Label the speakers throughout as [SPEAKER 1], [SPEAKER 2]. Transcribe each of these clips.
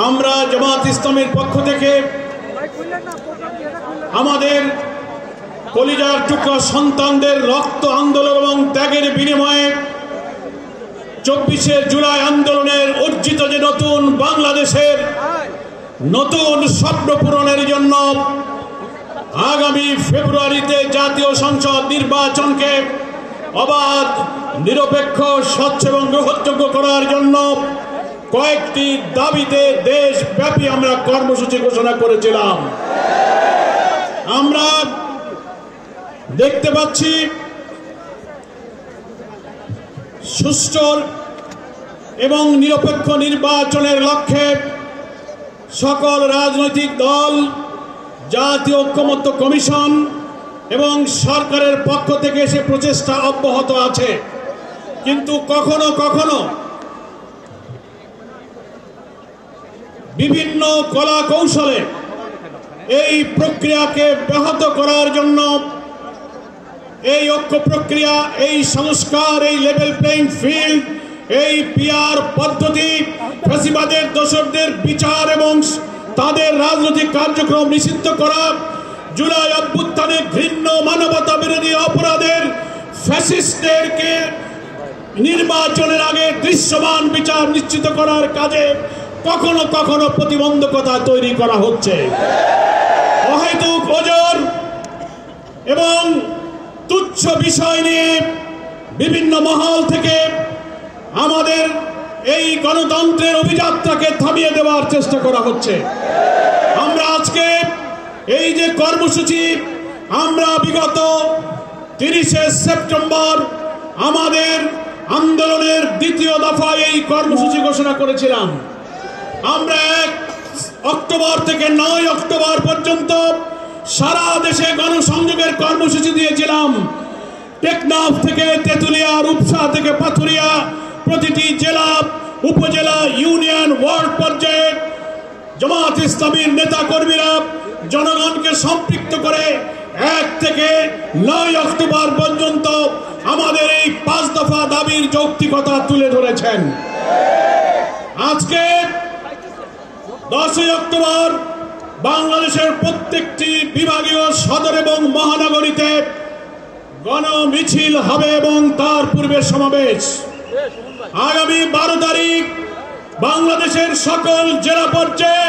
[SPEAKER 1] আমরা জামাত ইসলামের পক্ষ থেকে আমাদের কলিজার টুকরা সন্তানদের রক্ত আন্দোলন এবং ত্যাগের বিনিময়ে 24শে জুলাই আন্দোলনের অর্জিত যে নতুন বাংলাদেশের নতুন স্বপ্ন পূরণের জন্য আগামী ফেব্রুয়ারিতে জাতীয় সংসদ নির্বাচনকে অবাধ, নিরপেক্ষ, স্বচ্ছ এবং গ্রহণযোগ্য করার জন্য কয়েকটি দাবিতে দেশব্যাপী আমরা কর্মসূচি ঘোষণা করেছিলাম। আমরা দেখতে পাচ্ছি সুষ্ঠু এবং নিরপেক্ষ নির্বাচনের লক্ষ্যে সকল রাজনৈতিক দল, জাতীয় ঐক্যমত্য কমিশন এবং সরকারের পক্ষ থেকে সে প্রচেষ্টা অব্যাহত আছে। কিন্তু কখনো কখনো বিভিন্ন কলা কৌশলে এই প্রক্রিয়াকে ব্যাহত করার জন্য এই ঐক্য প্রক্রিয়া, এই সংস্কার, এই লেভেল প্লেইং ফিল্ড, এই পিআর পদ্ধতি, ফ্যাসিবাদের দোষরদের বিচার এবং তাদের রাজনৈতিক কার্যক্রম নিষিদ্ধ করা, জুলাই অভ্যুত্থানে ঘৃণ্য মানবতা বিরোধী অপরাধের ফ্যাসিস্টদেরকে নির্বাচনের আগে দৃশ্যমান বিচার নিশ্চিত করার কাজে কখনো কখনো প্রতিবন্ধকতা তৈরি করা হচ্ছে। অহেতুক ওজর এবং তুচ্ছ বিষয় নিয়ে বিভিন্ন মহল থেকে আমাদের এই গণতন্ত্রের অভিযাত্রাকে থামিয়ে দেওয়ার চেষ্টা করা হচ্ছে। আমরা আজকে এই যে কর্মসূচি, আমরা বিগত 30শে সেপ্টেম্বর আমাদের আন্দোলনের দ্বিতীয় দফায় এই কর্মসূচি ঘোষণা করেছিলাম। আমরা 1 অক্টোবর থেকে 9 অক্টোবর পর্যন্ত সারা দেশে গণসংযোগের কর্মসূচি দিয়েছিলাম। টেকনাফ থেকে তেতুলিয়া, রূপসা থেকে পাথুরিয়া, প্রতিটি জেলা, উপজেলা, ইউনিয়ন, ওয়ার্ড পর্যায়ে জামাত ইসলামীর নেতা কর্মীরা জনগণকে সম্পৃক্ত করে 1 থেকে 9 অক্টোবর পর্যন্ত আমাদের এই 5 দফা দাবির যৌক্তিকতা তুলে ধরেছেন। আজকে 10 অক্টোবর বাংলাদেশের প্রত্যেকটি বিভাগীয় সদর এবং মহানগরীতে গণমিছিল হবে এবং তার পূর্বে সমাবেশ। আগামী 12 তারিখ বাংলাদেশের সকল জেলা পর্যায়ে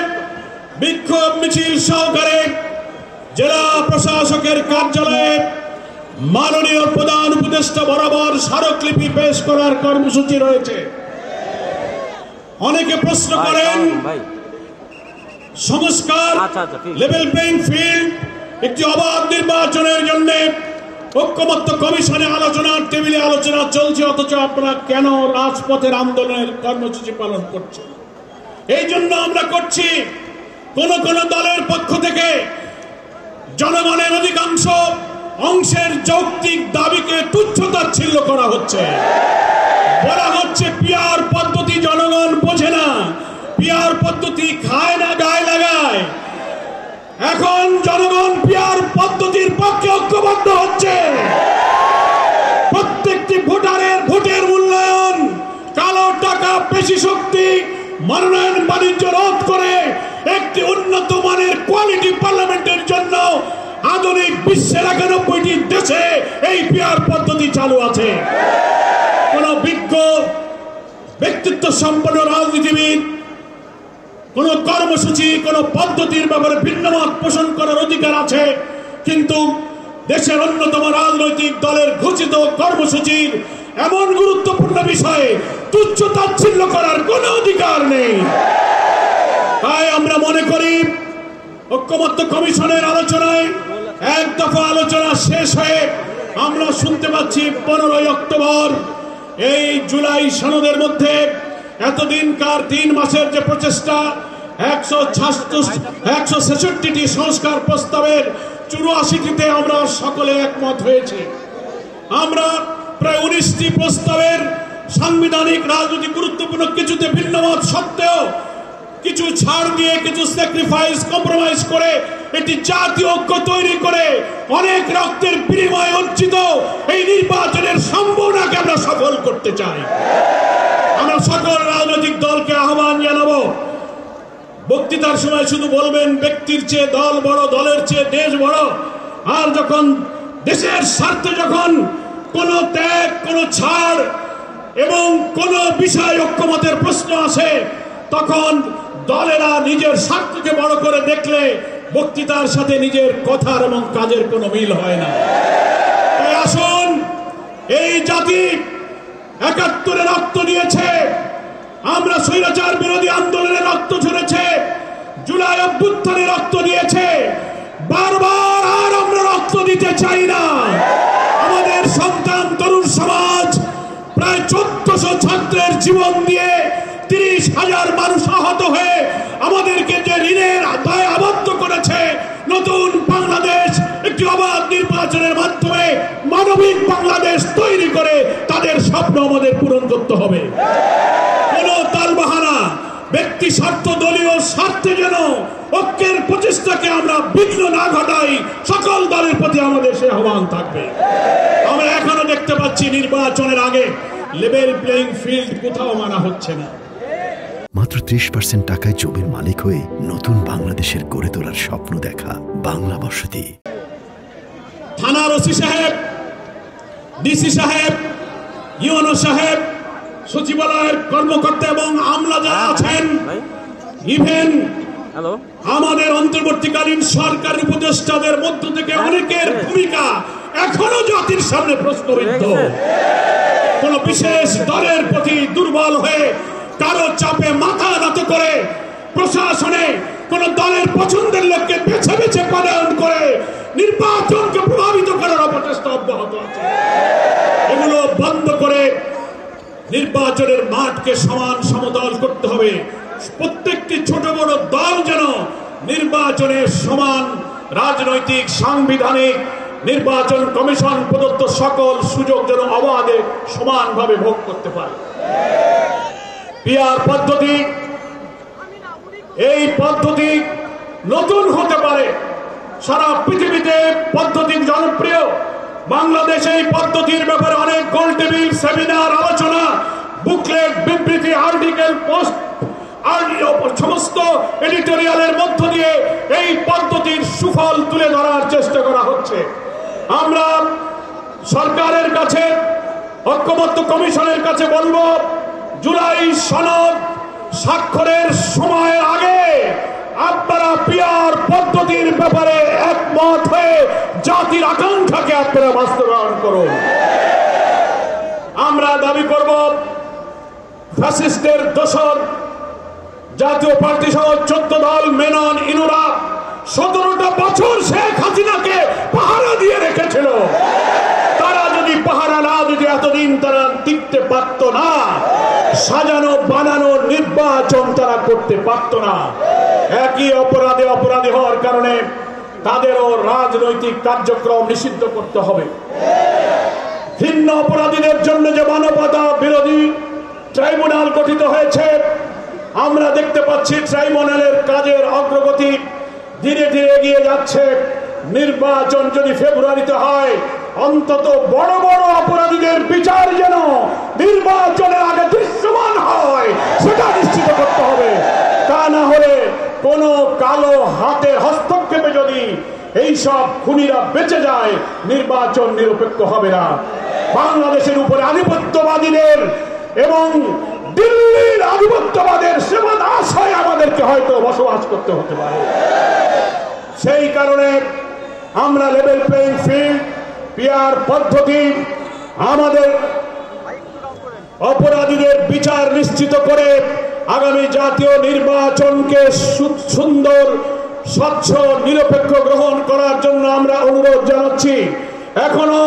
[SPEAKER 1] বিক্ষোভ মিছিল সহকারে জেলা প্রশাসকের কার্যালয়ে মাননীয় প্রধান উপদেষ্টা বরাবর স্মারকলিপি পেশ করার কর্মসূচি রয়েছে। অনেকে প্রশ্ন করেন সংস্কার, লেভেল প্লেইং ফিল্ড, একটি অবাধ নির্বাচনের জন্য ঐক্যমত্য কমিশনে আলোচনার টেবিলে আলোচনা চলছে, অথচ আপনারা কেন রাজপথের আন্দোলনের কর্মসূচি পালন করছেন? এই জন্য আমরা করছি, কোন কোন দলের পক্ষ থেকে জনগণের অধিকাংশ অংশের যৌক্তিক দাবিকে তুচ্ছ-তাচ্ছিল্য করা হচ্ছে। বলা হচ্ছে পিআর পদ্ধতি জনগণ বোঝে না, পিআর পদ্ধতি খায় না, গায়ে লাগায়। এখন জনগণ পিআর পদ্ধতির পক্ষে ঐক্যবদ্ধ হচ্ছে। প্রত্যেকটি ভোটারের ভোটের মূল্যায়ন, কালো টাকা, পেশি শক্তি, মনোনয়ন বাণিজ্য রোধ করে একটি উন্নত মানের কোয়ালিটি পার্লামেন্টের জন্য আধুনিক বিশ্বের 91টি দেশে এই পিআর পদ্ধতি চালু আছে। কোন বিজ্ঞ ব্যক্তিত্ব সম্পন্ন রাজনীতিবিদ কোন কর্মসূচি, কোন পদ্ধতির ব্যাপারে ভিন্নমত পোষণ করার অধিকার আছে, কিন্তু দেশের অন্যতম রাজনৈতিক দলের ঘোষিত কর্মসূচির এমন গুরুত্বপূর্ণ বিষয়ে তুচ্ছ-তাচ্ছিল্য করার কোনো অধিকার নেই। তাই আমরা মনে করি ঐক্যমত্য কমিশনের আলোচনায় 1 দফা আলোচনা শেষ হয়ে আমরা শুনতে পাচ্ছি 15 অক্টোবর এই জুলাই সনদের মধ্যে এতদিনকার 3 মাসের যে প্রচেষ্টা, 166টি সংস্কার প্রস্তাবের 84টিতে আমরা সকলে একমত হয়েছি। আমরা প্রায় 19টি প্রস্তাবের সাংবিধানিক রাজনৈতিক গুরুত্বপূর্ণ কিছুতে ভিন্নমত সত্ত্বেও কিছু ছাড় দিয়ে, কিছু স্যাক্রিফাইস, কম্প্রোমাইজ করে একটি জাতীয় ঐক্য তৈরি করে অনেক রক্তের বিনিময়ে অর্জিত এই নির্বাচনের সম্ভাবনাকে আমরা সফল করতে চাই। আমরা সকল রাজনৈতিক দলকে আহ্বান জানাবো, বক্তৃতার সময় শুধু বলবেন ব্যক্তির চেয়ে দল বড়, দলের চেয়ে দেশ বড়, আর যখন দেশের স্বার্থে যখন কোনো ত্যাগ, কোনো ছাড় এবং কোনো বিষয় ঐক্যমতের প্রশ্ন আসে, তখন দলেরা নিজের স্বার্থকে বড় করে দেখলে বক্তৃতার সাথে নিজের কথার এবং কাজের কোনো মিল হয় না। তাই আসুন, এই জাতি ৭১-এ রক্ত দিয়েছে, আমরা স্বৈরাচার বিরোধী আন্দোলনে রক্ত ঝরেছে, জুলাই অভ্যুত্থানে রক্ত দিয়েছে, বারবার আর আমরা রক্ত দিতে চাই না। আমাদের সন্তান তরুণ সমাজ প্রায় ১৪০০ ছাত্রের জীবন দিয়ে ৩০,০০০ মানুষ আহত হয়ে আমাদেরকে যে ঋণের দায়ে আবদ্ধ করেছে, নতুন বাংলাদেশ একটি অবাধ নির্বাচনের মাধ্যমে মানবিক বাংলাদেশ তৈরি করে তাদের স্বপ্ন আমাদের পূরণ করতে হবে। কোন তালবাহানা, ব্যক্তি স্বার্থ, দলীয় স্বার্থে যেন ঐক্যের প্রচেষ্টাকে আমরা বিঘ্ন না ঘটাই, সকল দলের প্রতি আমাদের সে আহ্বান থাকবে। আমরা এখনো দেখতে পাচ্ছি নির্বাচনের আগে লেভেল প্লেইং ফিল্ড কোথাও মানা হচ্ছে না।
[SPEAKER 2] মাত্র ৩০% টাকায় জমির মালিক হয়ে নতুন বাংলাদেশের গড়ে তোলার স্বপ্ন দেখা বাংলা বসতি।
[SPEAKER 1] থানার ওসি সাহেব, ডিসি সাহেব, ইউএনও সাহেব, সচিবালয়ের কর্মকর্তা এবং আমলা যারা আছেন, ইভেন আমাদের অন্তর্বর্তীকালীন সরকারি উপদেষ্টাদের মধ্য থেকে অনেকের ভূমিকা এখনো জাতির সামনে প্রশ্নবিদ্ধ। কোন বিশেষ দলের প্রতি দুর্বল হয়ে কারো চাপে মাথা নত করে প্রশাসনে কোন দলের পছন্দের লোককে বেছে বেছে পদায়ন করে নির্বাচনকে প্রভাবিত করার অপচেষ্টা অব্যাহত আছে। এগুলো বন্ধ করে নির্বাচনের মাঠকে সমান সমতল করতে হবে। প্রত্যেকটি ছোট বড় দল যেন নির্বাচনের সমান রাজনৈতিক, সাংবিধানিক, নির্বাচন কমিশন প্রদত্ত সকল সুযোগ যেন অবাধে সমানভাবে ভোগ করতে পারে। পিআর পদ্ধতি, এই পদ্ধতি নতুন হতে পারে, সারা পৃথিবীতে পদ্ধতি জনপ্রিয়। বাংলাদেশে এই পদ্ধতির ব্যাপারে অনেক গোল টেবিল, সেমিনার, আলোচনা, বুকলেট, বিবৃতি, আর্টিকেল, পোস্ট, আর সমস্ত এডিটোরিয়ালের মধ্য দিয়ে এই পদ্ধতির সুফল তুলে ধরার চেষ্টা করা হচ্ছে। আমরা সরকারের কাছে, ঐক্যমত্য কমিশনের কাছে বলবো, জুলাই সনদ স্বাক্ষরের সময়ের আগে আপনারা পিআর পদ্ধতির ব্যাপারে একমত হয়ে জাতির আকাঙ্ক্ষাকে আপনারা বাস্তবায়ন করুন। আমরা দাবি করব, ফ্যাসিস্টের দোসর জাতীয় পার্টি সহ 14 দল, মেনন, ইনুরা 17টা বছর শেখ হাসিনাকে পাহারা দিয়ে রেখেছিল। তারা যদি পাহারা না দিতে এতদিন তারা টিকতে পারত না, সাজানো বানানো নির্বাচন তারা করতে পারত না। একই অপরাধী হওয়ার কারণে তাদেরও রাজনৈতিক কার্যক্রম নিষিদ্ধ করতে হবে। ভিন্ন অপরাধীদের জন্য যে মানবতা বিরোধী ট্রাইব্যুনাল গঠিত হয়েছে, আমরা দেখতে পাচ্ছি ট্রাইব্যুনালের কাজের অগ্রগতি ধীরে ধীরে এগিয়ে যাচ্ছে। নির্বাচন যদি ফেব্রুয়ারিতে হয়, অন্তত বড় বড় অপরাধীদের বিচার যেন নির্বাচনের আগে দৃশ্যমান হয়, সেটা নিশ্চিত করতে হবে। তা না হলে কোন কালো হাতের হস্তক্ষেপে যদি এইসব খুনিরা বেঁচে যায়, নির্বাচন নিরপেক্ষ হবে না। বাংলাদেশের উপরে আধিপত্যবাদীদের এবং দিল্লির আধিপত্যবাদের সেবা আশায় আমাদেরকে হয়তো বসবাস করতে হতে পারে। সেই কারণে আমরা লেভেল প্লেইং ফিল্ড, পিআর পদ্ধতি, আমাদের অপরাধীদের বিচার নিশ্চিত করে আগামী জাতীয় নির্বাচনকে সুন্দর, স্বচ্ছ, নিরপেক্ষ গ্রহণ করার জন্য আমরা অনুরোধ জানাচ্ছি। এখনো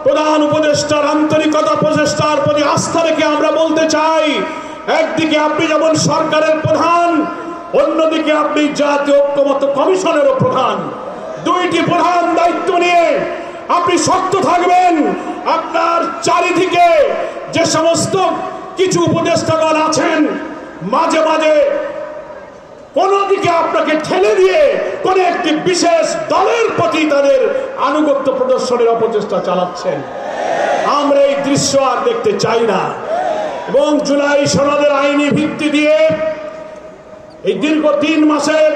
[SPEAKER 1] প্রধান উপদেষ্টার আন্তরিকতা, প্রচেষ্টার প্রতি আস্থা রেখে আমরা বলতে চাই, একদিকে আপনি যেমন সরকারের প্রধান, অন্যদিকে আপনি জাতীয় ঐক্যমত্য কমিশনেরও প্রধান। দুইটি প্রধান দায়িত্ব নিয়ে আপনি শক্ত থাকবেন। আপনার চারিদিকে যে সমস্ত কিছু উপদেষ্টাগণ আছেন, মাঝে মাঝে কোন দিকে আপনাকে ঠেলে দিয়ে কোন একটি বিশেষ দলের প্রতি তাদের আনুগত্য প্রদর্শনের অপচেষ্টা চালাচ্ছেন। আমরা এই দৃশ্য আর দেখতে চাই না এবং জুলাই সনদের আইনি ভিত্তি দিয়ে এই দীর্ঘ 3 মাসের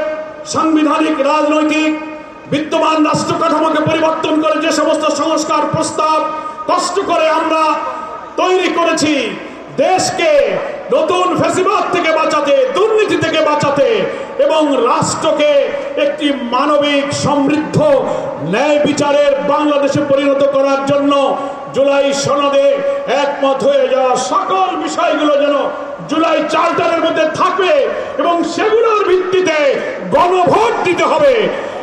[SPEAKER 1] সাংবিধানিক রাজনৈতিক বিদ্যমান রাষ্ট্র কাঠামোকে পরিবর্তন করে যে সমস্ত সংস্কার প্রস্তাব কষ্ট করে আমরা তৈরি করেছি, দেশকে নতুন ফ্যাসিবাদ থেকে বাঁচাতে, দুর্নীতি থেকে বাঁচাতে এবং রাষ্ট্রকে একটি মানবিক সমৃদ্ধ ন্যায় বিচারের বাংলাদেশে পরিণত করার জন্য জুলাই সনদে একমত হয়ে যাওয়া সকল বিষয়গুলো যেন জুলাই চার্টারের মধ্যে থাকবে এবং সেগুলোর ভিত্তিতে গণভোট দিতে হবে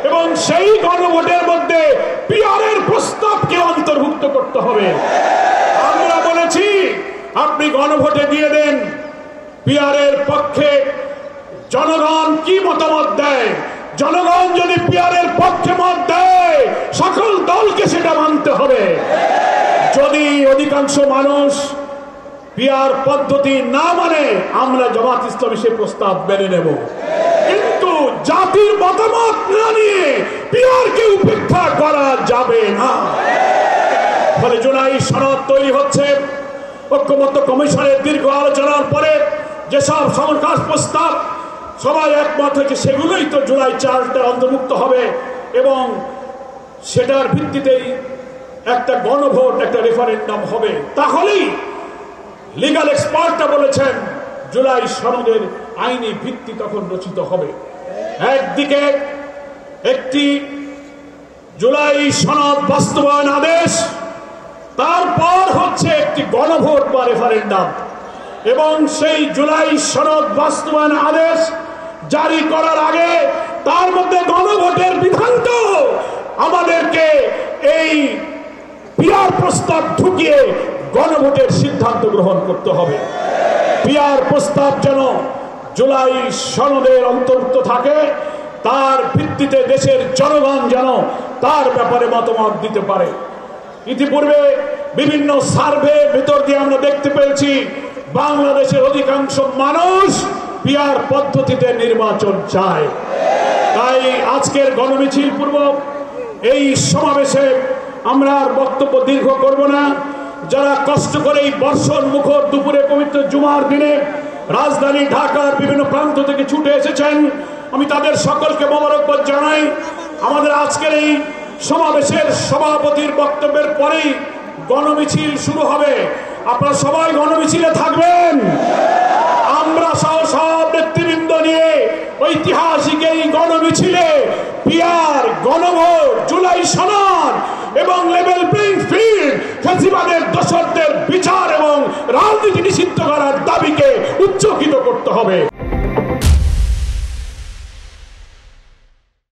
[SPEAKER 1] এবং সেই গণভোটের মধ্যে পিআরের প্রস্তাবকে অন্তর্ভুক্ত করতে হবে। আমরা বলেছি আপনি গণভোটে দিয়ে দেন, পিআরের পক্ষে জনগণ কি মতামত দেয়, জনগণ যদি পিআরের পক্ষে মত দেয় সকল দলকে সেটা মানতে হবে। যদি অধিকাংশ মানুষ পিআর পদ্ধতি না মানে আমরা জামাত ইসলামী সেই প্রস্তাব মেনে নেব, কিন্তু জাতির মতামত না নিয়ে পিআরকে উপেক্ষা করা যাবে না। ফলে জুলাই সনদ তৈরি হচ্ছে, ঐক্যমত্য কমিশনের দীর্ঘ আলোচনার পরে যেসব সংস্কার প্রস্তাব সবাই একমত হয়েছে সেগুলোই তো জুলাই চার্টারে অন্তর্ভুক্ত হবে এবং সেটার ভিত্তিতেই একটা গণভোট, একটা রেফারেন্ডাম হবে। তাহলেই লিগ্যাল এক্সপার্টরা বলেছেন জুলাই সনদের আইনি ভিত্তি তখন রচিত হবে। একদিকে একটি জুলাই সনদ বাস্তবায়ন আদেশ, তারপর হচ্ছে একটি গণভোট বা রেফারেন্ডাম এবং সেই জুলাই সনদ বাস্তবায়ন আদেশ জারি করার আগে তার মধ্যে গণভোটের বিধান তো আমাদেরকে এই পিআর প্রস্তাব ঢুকিয়ে গণভোটের সিদ্ধান্ত গ্রহণ করতে হবে। পিআর প্রস্তাব যেন জুলাই সনদের অন্তর্ভুক্ত থাকে, তার ভিত্তিতে দেশের জনগণ যেন তার ব্যাপারে মতামত দিতে পারে। ইতিপূর্বে বিভিন্ন সার্ভে ভিতর দিয়ে আমরা দেখতে পেয়েছি বাংলাদেশের অধিকাংশ মানুষ পিআর পদ্ধতিতে নির্বাচন চায়। তাই আজকের গণমিছিল পূর্বক এই সমাবেশে আমরা আর বক্তব্য দীর্ঘ করব না। যারা কষ্ট করে এই বর্ষণ মুখর দুপুরে পবিত্র জুমার দিনে রাজধানী ঢাকার বিভিন্ন প্রান্ত থেকে ছুটে এসেছেন, আমি তাদের সকলকে মোবারকবাদ জানাই। আমাদের আজকের এই সমাবেশের সভাপতির বক্তব্যের পরেই গণমিছিল শুরু হবে। আপনারা সবাই গণমিছিলে থাকবেন। আমরা সব নেতৃবৃন্দ নিয়ে ঐতিহাসিক এই গণমিছিলে পিআর, গণভোট, জুলাই সনদ এবং লেভেল প্লেইং ফিল্ড, ফ্যাসিবাদের দোষরদের বিচার এবং রাজনীতি নিষিদ্ধ করার দাবিকে উচ্চকিত করতে হবে।